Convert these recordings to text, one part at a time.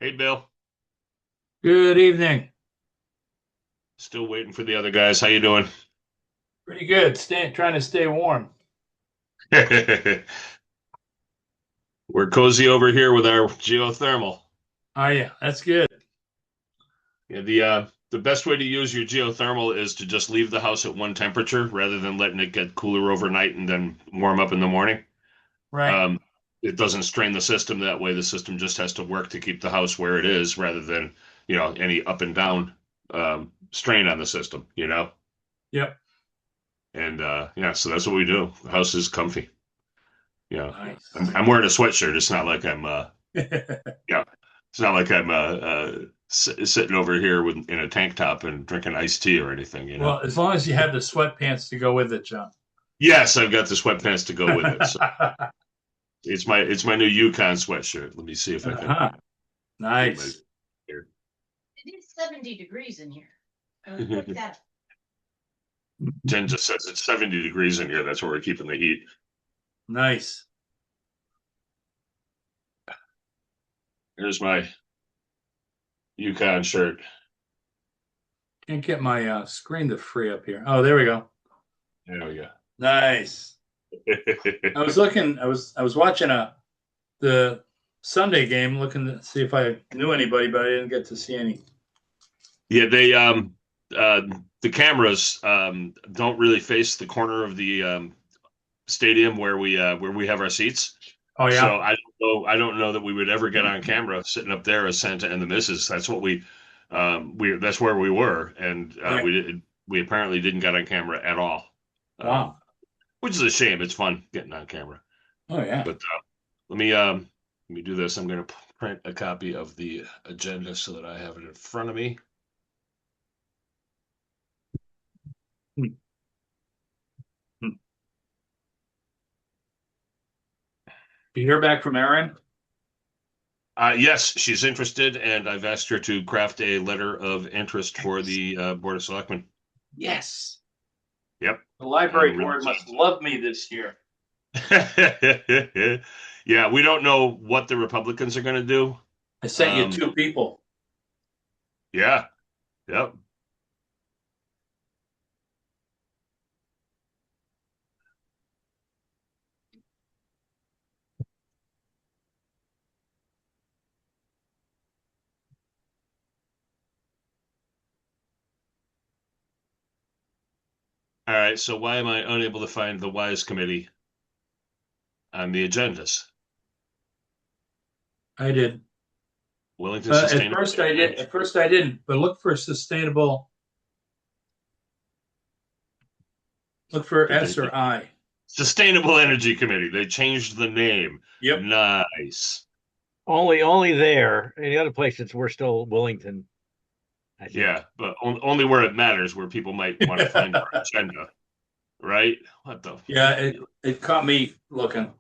Hey, Bill. Good evening. Still waiting for the other guys. How you doing? Pretty good. Trying to stay warm. We're cozy over here with our geothermal. Oh yeah, that's good. Yeah, the best way to use your geothermal is to just leave the house at one temperature rather than letting it get cooler overnight and then warm up in the morning. Right. Um, it doesn't strain the system that way. The system just has to work to keep the house where it is rather than, any up and down strain on the system. Yep. And yeah, so that's what we do. The house is comfy. Yeah. I'm, Nice. I'm wearing a sweatshirt. It's not like I'm yeah. It's not like I'm sitting over here in a tank top and drinking iced tea or anything. Well, as long as you have the sweatpants to go with it, John. Yes, I've got the sweatpants to go with it. So it's my new Yukon sweatshirt. Let me see if I can Uh-huh. get my Nice. here. It is 70 degrees in here. Look at that. Jen just says it's 70 degrees in here. That's where we're keeping the heat. Nice. Here's my Yukon shirt. Can't get my screen to free up here. Oh, there we go. There we Nice. go. I was watching the Sunday game, looking to see if I knew anybody, but I didn't get to see any. Yeah, uh the cameras don't really face the corner of the stadium where we have our seats. Oh yeah. So I don't know that we would ever get on camera sitting up there as Santa and the Missus. That's what that's where we were, and Right. we apparently didn't get on camera at all, um, Wow. which is a shame. It's fun getting on camera, Oh yeah. but let me do this. I'm going to print a copy of the agenda so that I have it in front of me. Hmm. Hmm. You hear back from Erin? Yes, she's interested, and I've asked her to craft a letter of interest for the Board of Selectmen. Yes. Yep, The I'm library real board must love me this year. excited. Yeah, we don't know what the Republicans are going to do. I sent you Um, two people. yeah, yep. All right, so why am I unable to find the WiSE committee on the agendas? I did. Wellington At first I did. Sustainability. At first I didn't. But look for sustainable. Look for Did they S or I. Sustainable Energy Committee? They changed the name. Yep. Nice. Only there. In the other places, we're still Wellington, I think. Yeah, but only where it matters, where people might want to find our agenda, right? What the? Yeah. It caught me looking.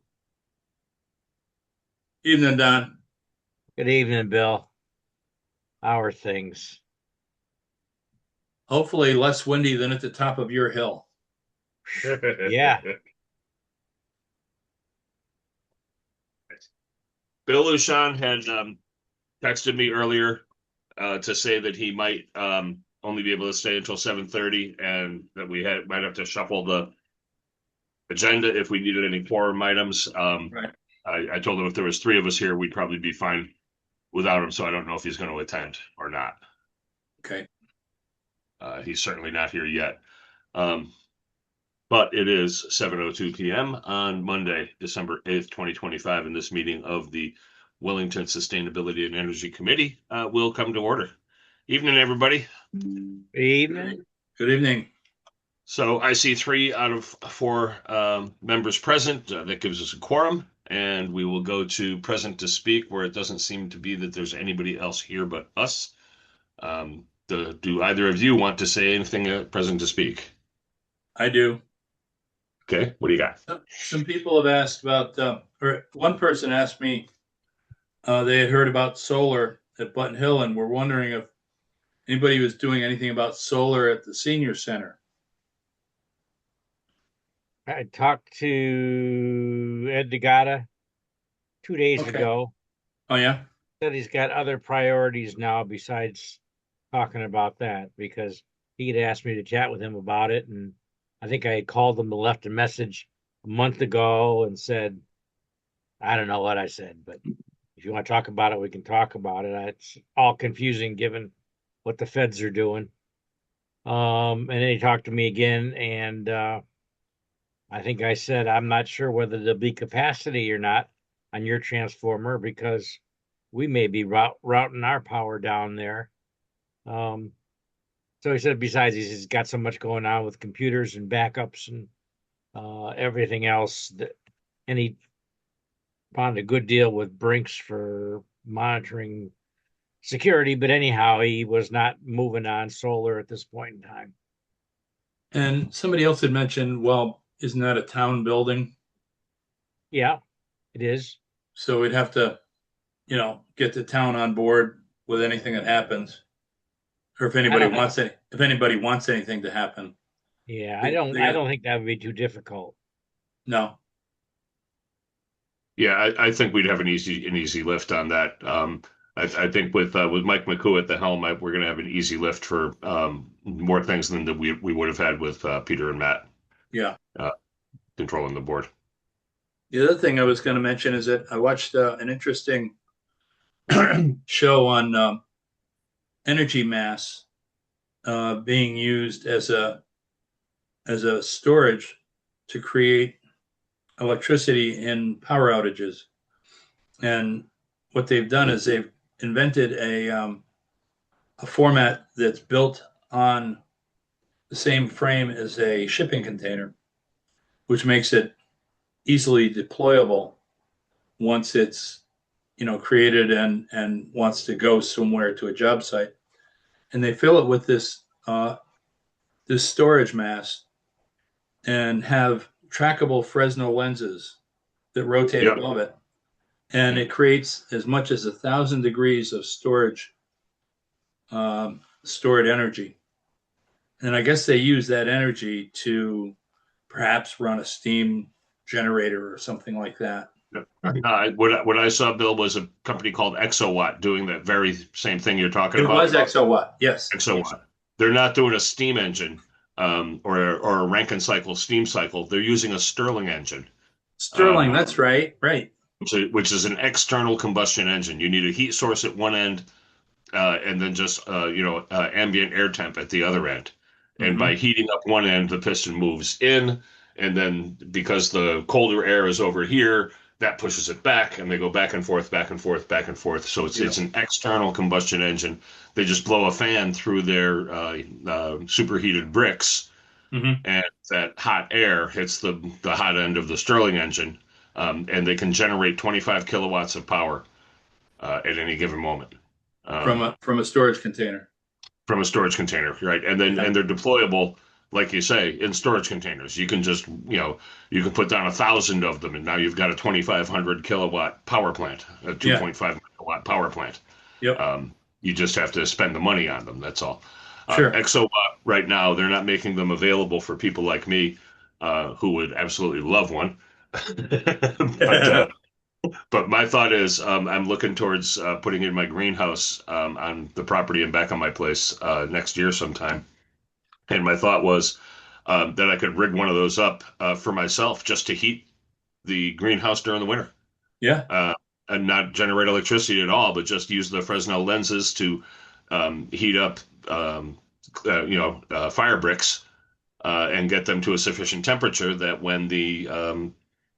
Evening, Don. Good evening, Bill. Our things. Hopefully less windy than at the top of your hill. Yeah. Bill Lushon had texted me earlier to say that he might only be able to stay until 7:30, and that might have to shuffle the agenda if we needed any quorum items. Right. I told him if there was three of us here, we'd probably be fine without him. So I don't know if he's going to attend or not. Okay. He's certainly not here yet. Um, but it is 7:02 p.m. on Monday, December 8th, 2025, and this meeting of the Wellington Sustainability and Energy Committee will come to order. Evening, everybody. Good Good evening. evening. Good evening. So I see 3 out of 4 members present. That gives us a quorum, and we will go to present to speak, where it doesn't seem to be that there's anybody else here but us. Do either of you want to say anything present to speak? I do. Okay, what do you got? Some people have asked about, or one person asked me, they had heard about solar at Button Hill and were wondering if anybody was doing anything about solar at the senior center. I talked to Ed DeGata 2 days Okay. ago. Oh, yeah. said he's got other priorities now besides talking about that because he had asked me to chat with him about it, and I think I had called him and left a message a month ago and said, I don't know what I said, but if you want to talk about it, we can talk about it. It's all confusing given what the feds are doing. And then he talked to me again, and I think I said I'm not sure whether there'll be capacity or not on your transformer because we may be routing our power down there. Um, so he said, besides, he's got so much going on with computers and backups and everything else that, and he found a good deal with Brinks for monitoring security. But anyhow, he was not moving on solar at this point in time. And somebody else had mentioned, well, isn't that a town building? Yeah, it is. So we'd have to, get the town on board with anything that happens, or if I anybody don't. wants it, if anybody wants anything to happen. Yeah, I They, don't. they I got, don't think that would be too difficult. no, Yeah, I think we'd have an easy lift on that. I think with Mike McCoo at the helm, we're going to have an easy lift for more things than that we would have had with Peter and Matt yeah. uh, controlling the board. The other thing I was going to mention is that I watched an interesting show on energy mass being used as a storage to create electricity in power outages. And what they've done is they've invented a format that's built on the same frame as a shipping container, which makes it easily deployable once it's created and wants to go somewhere to a job site. And they fill it with this storage mass and have trackable Fresnel lenses that rotate Yep. above it, and it creates as much as 1,000 degrees of stored energy. And I guess they use that energy to perhaps run a steam generator or something like that. What I saw, Bill, was a company called Exowatt doing that very same thing you're talking It about. was Exowatt, yes. Exowatt. They're not doing a steam engine or a Rankine cycle steam cycle. They're using a Stirling engine, Stirling, that's right, right. which is an external combustion engine. You need a heat source at one end, and then just ambient air temp at the other end. And by Mm-hmm. heating up one end, the piston moves in, and then because the colder air is over here, that pushes it back, and they go back and forth, back and forth, back and forth. So it's an external combustion engine. They just blow a fan through their superheated bricks, Mm-hmm. and that hot air hits the hot end of the Stirling engine, and they can generate 25 kilowatts of power at any given moment. From a storage container. From a storage container, right? And then Yeah. and they're deployable, like you say, in storage containers. You can just, you can put down 1,000 of them, and now you've got a 2,500 kilowatt power plant, a 2.5 megawatt power plant. Yep. You just have to spend the money on them. That's all. Sure. Exowatt right now, they're not making them available for people like me, who would absolutely love one. But my thought is, I'm looking towards putting in my greenhouse on the property and back on my place next year sometime. And my thought was that I could rig one of those up for myself just to heat the greenhouse during the winter Yeah. and not generate electricity at all, but just use the Fresnel lenses to heat up, fire bricks and get them to a sufficient temperature that when the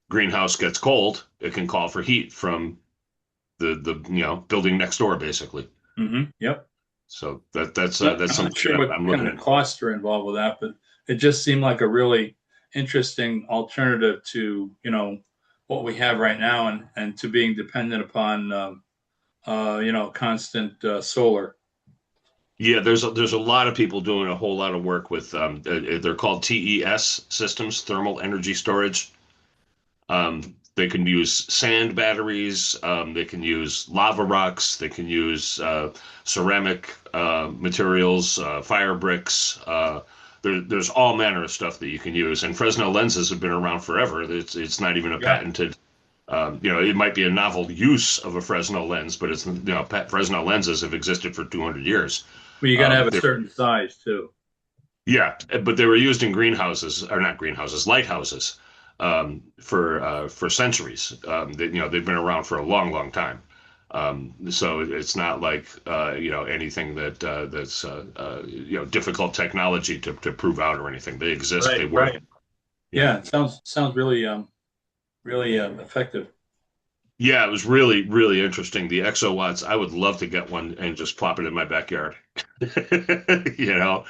greenhouse gets cold, it can call for heat from the building next door, basically. Mm-hmm. Yep. So that's I'm not something sure that what I'm kind looking of at. costs are involved with that, but it just seemed like a really interesting alternative to what we have right now, and to being dependent upon constant solar. Yeah, there's a lot of people doing a whole lot of work with they're called TES systems, thermal energy storage. They can use sand batteries. They can use lava rocks. They can use ceramic materials, fire bricks. There's all manner of stuff that you can use. And Fresnel lenses have been around forever. It's not even a Yeah. patented It might be a novel use of a Fresnel lens, but Fresnel lenses have existed for 200 years. Well, you got to have a They're certain size too. Yeah, but they were used in greenhouses, or not greenhouses, lighthouses, for centuries. They've been around for a long, long time. So it's not like anything that's difficult technology to prove out or anything. They exist. They Right, work. right. Yeah, Yeah, it sounds really really effective. yeah. It was really, really interesting. The exowatts. I would love to get one and just plop it in my backyard. you know,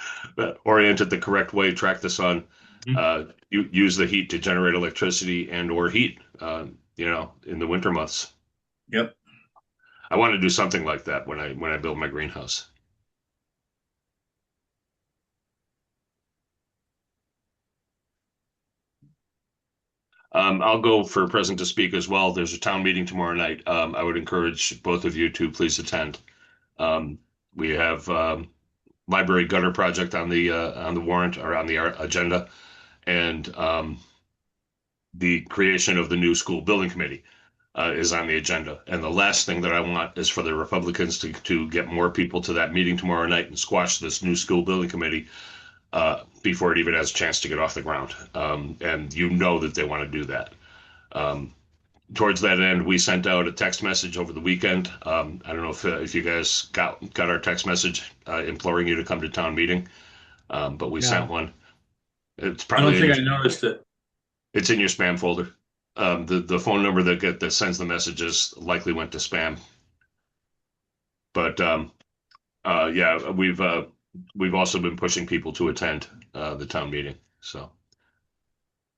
orient it the correct way, track the sun, Mhm. use the heat to generate electricity and or heat, in the winter months. Yep. I want to do something like that when I build my greenhouse. I'll go for present to speak as well. There's a town meeting tomorrow night. I would encourage both of you to please attend. Um, we have library gutter project on the warrant or on the agenda, and the creation of the new school building committee is on the agenda. And the last thing that I want is for the Republicans to get more people to that meeting tomorrow night and squash this new school building committee before it even has a chance to get off the ground. And you know that they want to do that. Um, Towards that end, we sent out a text message over the weekend. I don't know if you guys got our text message imploring you to come to town meeting, but we sent No, one. It's I don't probably in think your I noticed it. It's in your spam folder. The phone number that sends the messages likely went to spam. But yeah, we've also been pushing people to attend the town meeting. So,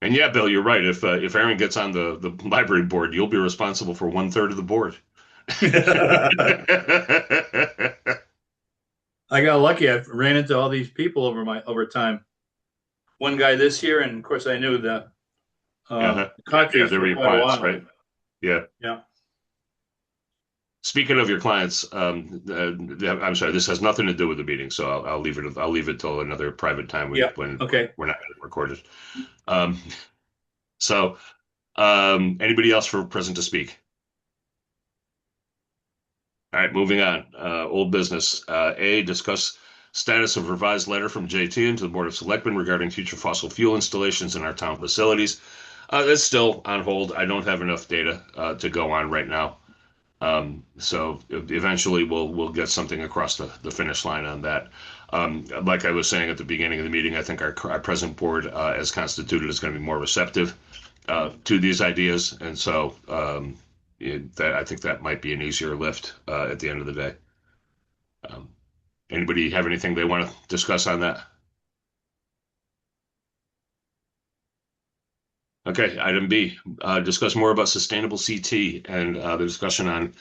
and yeah, Bill, you're right. If Aaron gets on the library board, you'll be responsible for 1/3 of the board. I got lucky. I ran into all these people over time. One guy this year, and of course I knew the Uh-huh. Yeah, Cotries they were for your quite a clients, while. right? Yeah. Yeah. Speaking of your clients, I'm sorry, this has nothing to do with the meeting, so I'll leave it. I'll leave it till another private time Yeah. when Okay. we're not recorded. Um, so, anybody else for present to speak? All right, moving on. Old business. Discuss status of revised letter from JT into the Board of Selectmen regarding future fossil fuel installations in our town facilities. That's still on hold. I don't have enough data to go on right now. So eventually we'll get something across the finish line on that. Like I was saying at the beginning of the meeting, I think our present board, as constituted, is going to be more receptive to these ideas, and so I think that might be an easier lift at the end of the day. Um, Anybody have anything they want to discuss on that? Okay, item B, discuss more about sustainable CT and the discussion on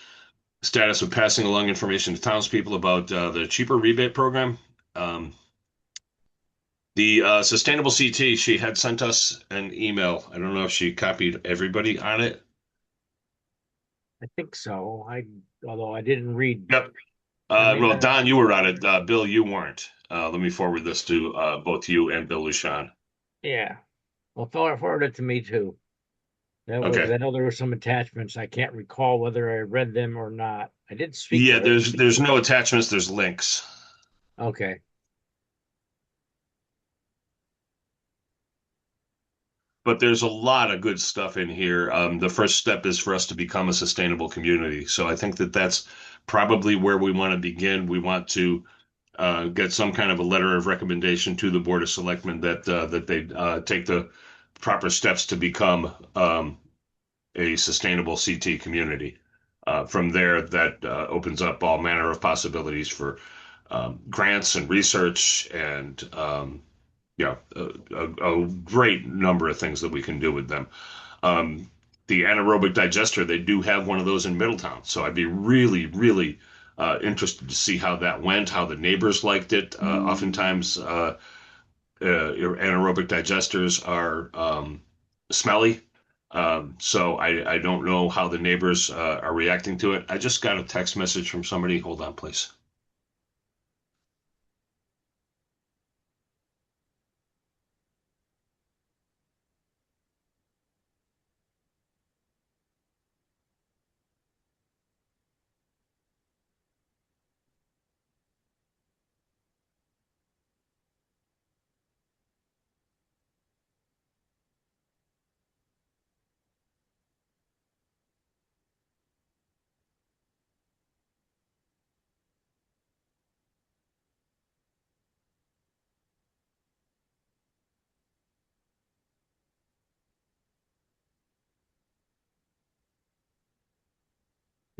status of passing along information to townspeople about the cheaper rebate program. Um, the sustainable CT, she had sent us an email. I don't know if she copied everybody on it. I think so. Although I didn't read. Yep. I may Well, not. Don, you were on it. Bill, you weren't. Let me forward this to both you and Bill Lucian. Yeah. Well, forward it to me too. That way, 'cause Okay. I know there were some attachments. I can't recall whether I read them or not. I did speak Yeah, with her. there's no attachments. There's links. Okay. But there's a lot of good stuff in here. The first step is for us to become a sustainable community. So I think that that's probably where we want to begin. We want to get some kind of a letter of recommendation to the Board of Selectmen that they take the proper steps to become a sustainable CT community. From there, that opens up all manner of possibilities for grants and research and a great number of things that we can do with them. Um, the anaerobic digester, they do have one of those in Middletown. So I'd be really, really interested to see how that went, how the neighbors liked it. Oftentimes, your anaerobic digesters are smelly. So I don't know how the neighbors are reacting to it. I just got a text message from somebody. Hold on, please.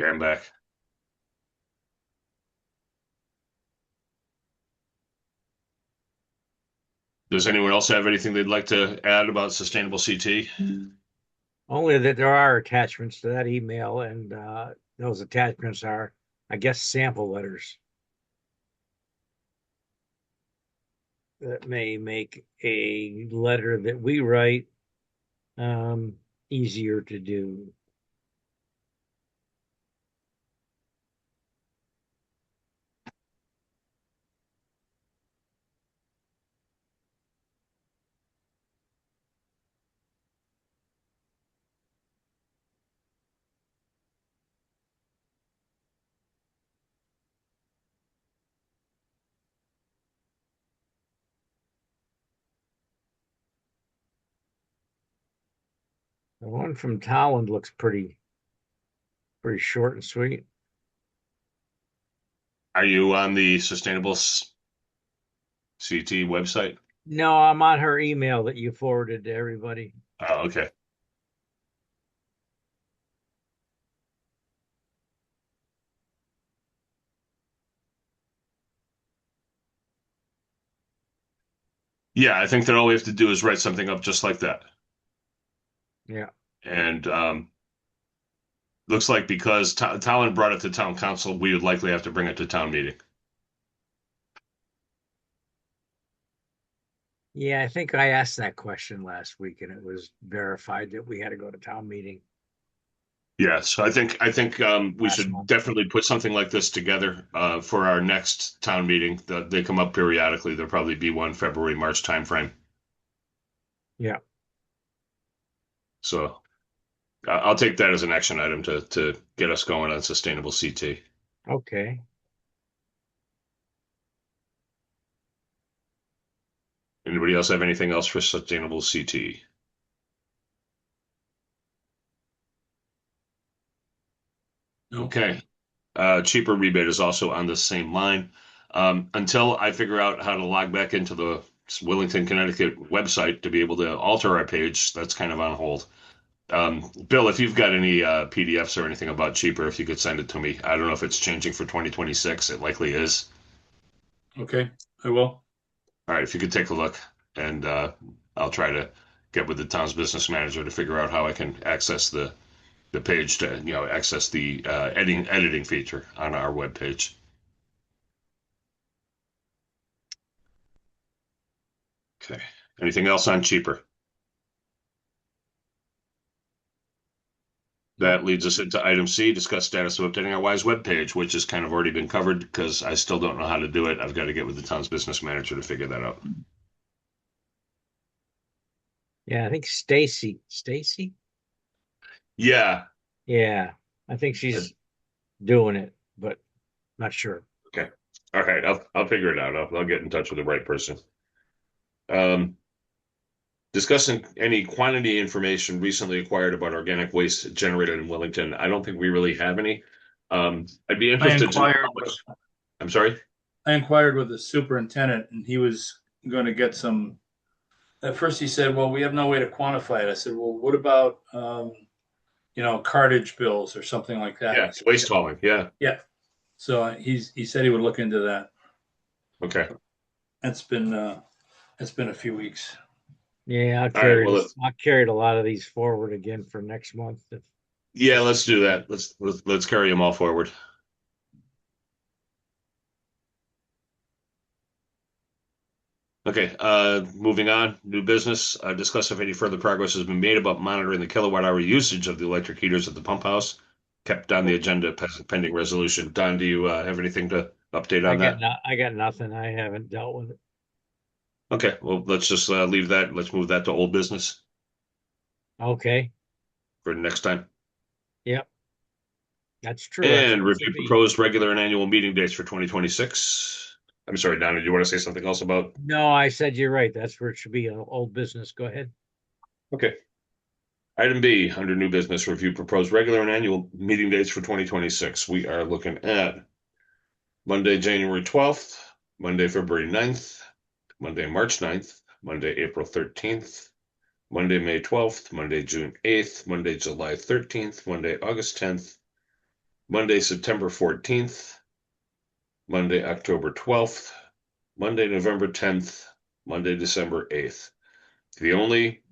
Yeah, I'm back. Does anyone else have anything they'd like to add about sustainable CT? Only that there are attachments to that email, and those attachments are, I guess, sample letters that may make a letter that we write easier to do. The one from Towland looks pretty short and sweet. Are you on the Sustainable CT website? No, I'm on her email that you forwarded to everybody. Oh, okay. Yeah, I think that all we have to do is write something up just like that. Yeah. And looks like because Talon brought it to town council, we would likely have to bring it to town meeting. Yeah, I think I asked that question last week and it was verified that we had to go to town meeting Yeah, so I think we last should month. definitely put something like this together for our next town meeting. They come up periodically. There'll probably be one February, March timeframe. Yeah. So I'll take that as an action item to get us going on sustainable CT. Okay. Anybody else have anything else for sustainable CT? No. Okay. Cheaper rebate is also on the same line. Until I figure out how to log back into the Willington, Connecticut website to be able to alter our page, that's kind of on hold. Bill, if you've got any PDFs or anything about cheaper, if you could send it to me. I don't know if it's changing for 2026. It likely is. Okay, I will. All right, if you could take a look, and I'll try to get with the town's business manager to figure out how I can access the page to access the editing feature on our web page. Okay. Anything else on cheaper? That leads us into item C, discuss status of updating our WiSE webpage, which has kind of already been covered because I still don't know how to do it. I've got to get with the town's business manager to figure that out. Yeah, I think Stacy. Stacy? Yeah. Yeah. I think she's doing it, but not sure. Okay. All right. I'll figure it out. I'll get in touch with the right person. Um, discussing any quantity information recently acquired about organic waste generated in Wellington. I don't think we really have any. I'd be I interested to know inquired how much. I'm sorry. I inquired with the superintendent, and he was going to get some. At first, he said, "Well, we have no way to quantify it." I said, "Well, what about cartage bills or something like that?" Yeah, He said, waste hauling. Yeah. "Yeah." So he said he would look into that. Okay. It's been a few weeks. Yeah, All right. Well, I'll carry a lot of these forward again for next month. yeah, let's do that. Let's carry them all forward. Okay, moving on, new business. Discuss if any further progress has been made about monitoring the kilowatt hour usage of the electric heaters at the pump house. Kept on the agenda pending resolution. Don, do you have anything to update on that? I got nothing. I haven't dealt with it. Okay, well, let's just leave that. Let's move that to old business Okay. for next time. Yep. That's true. That's And what it should review be. proposed regular and annual meeting dates for 2026. I'm sorry, Donna, do you want to say something else about? No, I said you're right. That's where it should be. Old business. Go ahead. Okay. Item B, under new business, review proposed regular and annual meeting dates for 2026. We are looking at Monday, January 12th, Monday, February 9th, Monday, March 9th, Monday, April 13th, Monday, May 12th, Monday, June 8th, Monday, July 13th, Monday, August 10th, Monday, September 14th, Monday, October 12th, Monday, November 10th, Monday, December 8th. The only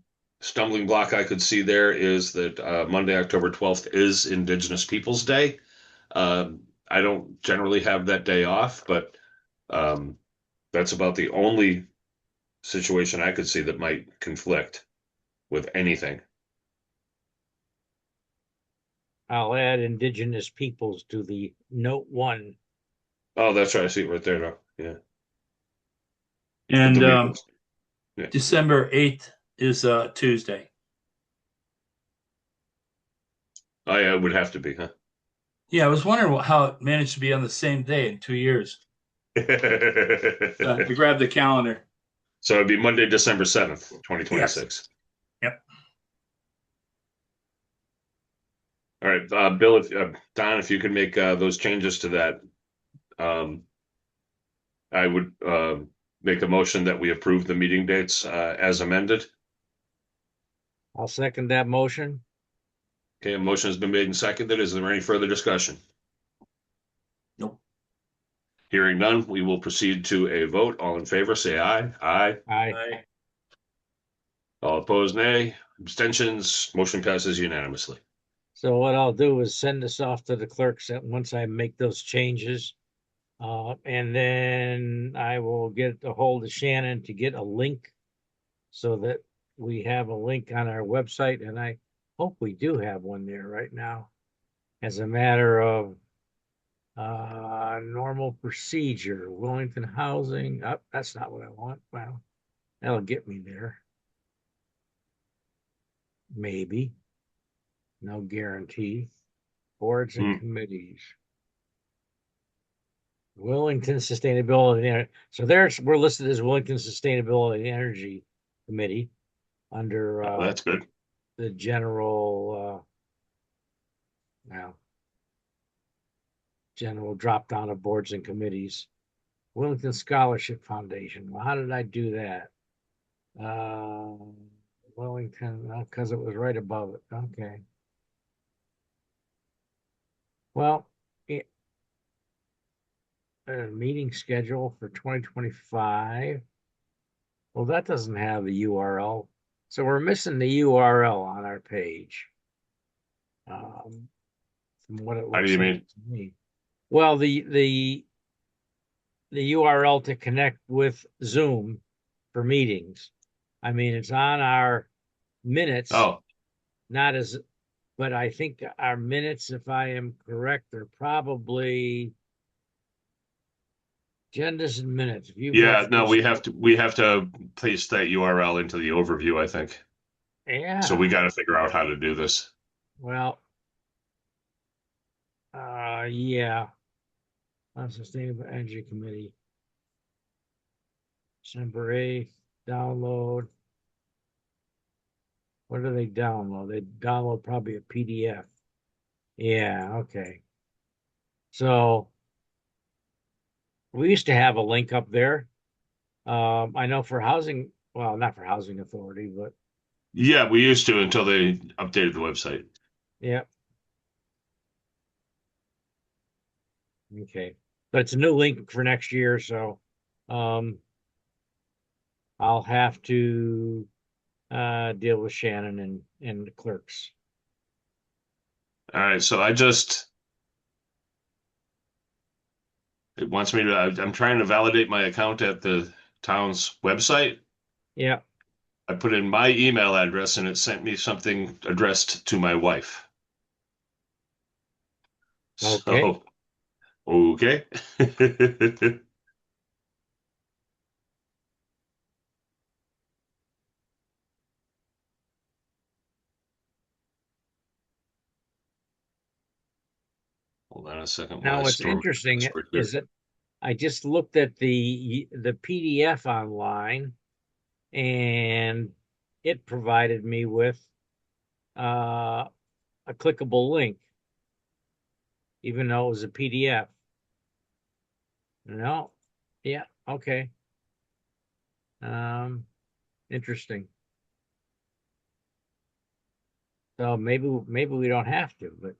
stumbling block I could see there is that Monday, October 12th is Indigenous Peoples Day. I don't generally have that day off, but that's about the only situation I could see that might conflict with anything. I'll add indigenous peoples to the note 1. Oh, that's right. I see it right there now. Yeah. And Delete this. Yeah. December 8th is Tuesday. I would have to be, huh? Yeah, I was wondering how it managed to be on the same day in 2 years. I grabbed the calendar. So it'd be Monday, December 7th, Yes. 2026. Yep. All right, Bill, Don, if you could make those changes to that, I would make a motion that we approve the meeting dates as amended. I'll second that motion. Okay, a motion has been made and seconded. Is there any further discussion? Nope. Hearing none, we will proceed to a vote. All in favor, say aye. Aye. Aye. All opposed, nay. Abstentions, motion passes unanimously. So what I'll do is send this off to the clerks once I make those changes. And then I will get a hold of Shannon to get a link so that we have a link on our website. And I hope we do have one there right now. As a matter of normal procedure, Wellington Housing. Oh, that's not what I want. Well, that'll get me there. Maybe. No guarantee. Boards and committees. Wellington Sustainability. So we're listed as Wellington Sustainability and Energy Committee under Oh, that's good. the general general drop down of boards and committees. Wellington Scholarship Foundation. Well, how did I do that? Wellington, because it was right above it. Okay. Well, meeting schedule for 2025. Well, that doesn't have the URL. So we're missing the URL on our page. From what it How do looks you like mean? to me. Well, the URL to connect with Zoom for meetings. I mean, it's on our minutes, Oh, but I think our minutes, if I am correct, are probably agendas and minutes. If you've got yeah, no, those, we have to paste that URL into the overview, I think. So yeah. we got to figure out how to do this. Well, yeah. Sustainable Energy Committee. December 8th, download. What do they download? They download probably a PDF. Yeah, okay. So we used to have a link up there. I know for housing, well, not for housing authority, but Yeah, we used to until they updated the website. yeah. Okay. But it's a new link for next year, so I'll have to deal with Shannon and the clerks. All right, so it wants me to, I'm trying to validate my account at the town's website. Yeah. I put in my email address and it sent me something addressed to my wife. Okay. So, okay. Hold on a second while Now, I what's storm interesting password is here. that I just looked at the PDF online, and it provided me with a clickable link, even though it was a PDF. No, yeah, okay. Interesting. So maybe we don't have to, but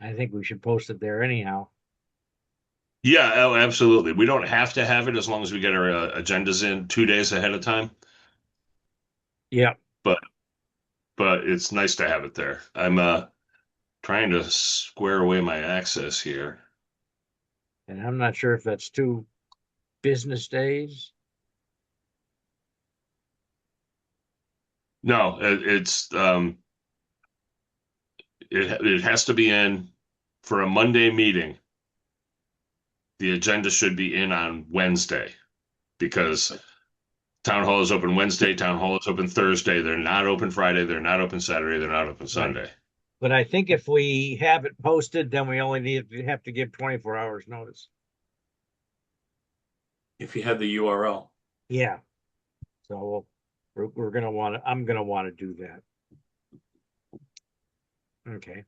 I think we should post it there anyhow. Yeah, oh, absolutely. We don't have to have it as long as we get our agendas in 2 days ahead of time, Yeah. but it's nice to have it there. I'm trying to square away my access here. And I'm not sure if that's 2 business days. No, it has to be in for a Monday meeting. The agenda should be in on Wednesday because town hall is open Wednesday, town hall is open Thursday. They're not open Friday, they're not open Saturday, they're not open Right. Sunday. But I think if we have it posted, then we only have to give 24 hours notice. If you have the URL. Yeah. So we're gonna want to. I'm gonna want to do that. Okay.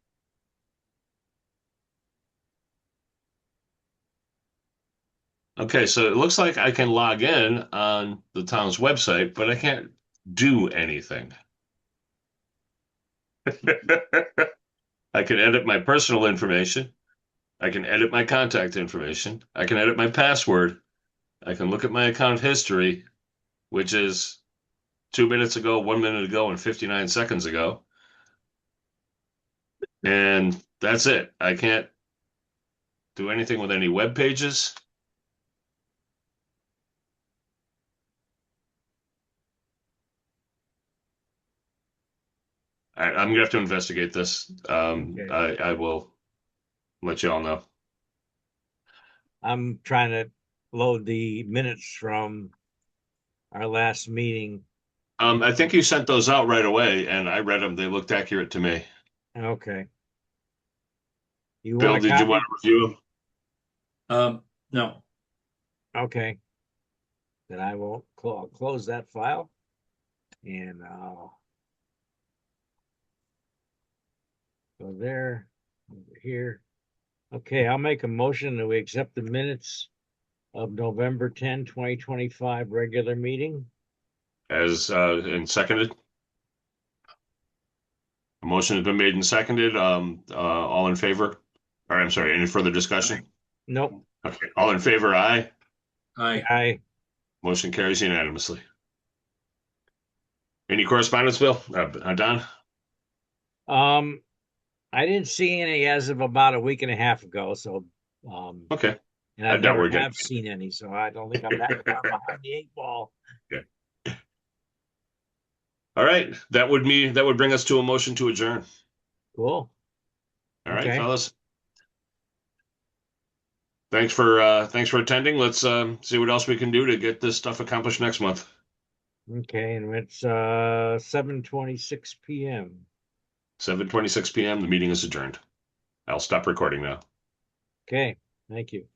Okay, so it looks like I can log in on the town's website, but I can't do anything. I can edit my personal information. I can edit my contact information. I can edit my password. I can look at my account history, which is 2 minutes ago, 1 minute ago, and 59 seconds ago. And that's it. I can't do anything with any web pages. I'm gonna have to investigate this. Okay. I will let you all know. I'm trying to load the minutes from our last meeting. I think you sent those out right away, and I read them. They looked accurate to me. Okay. You want Bill, a did you want copy? to review No. Okay. Then I will close that file and I'll go there, over here. Okay, I'll make a motion that we accept the minutes of November 10, 2025 regular meeting. them as and seconded? A motion has been made and seconded. All in favor? Or I'm sorry, any further discussion? Nope. Okay, all in favor, aye. Aye. I Motion carries unanimously. Any correspondence, Bill? Don? um I didn't see any as of about a week and a half ago, so Okay, and I I've doubt never we're getting. have seen any, so I don't think I'm that far behind the 8 ball. Okay. All right, that would bring us to a motion to adjourn. Cool. All right, Okay. fellas. Thanks for attending. Let's see what else we can do to get this stuff accomplished next month. Okay, and it's 7:26 p.m. 7:26 p.m. The meeting is adjourned. I'll stop recording now. Okay, thank you.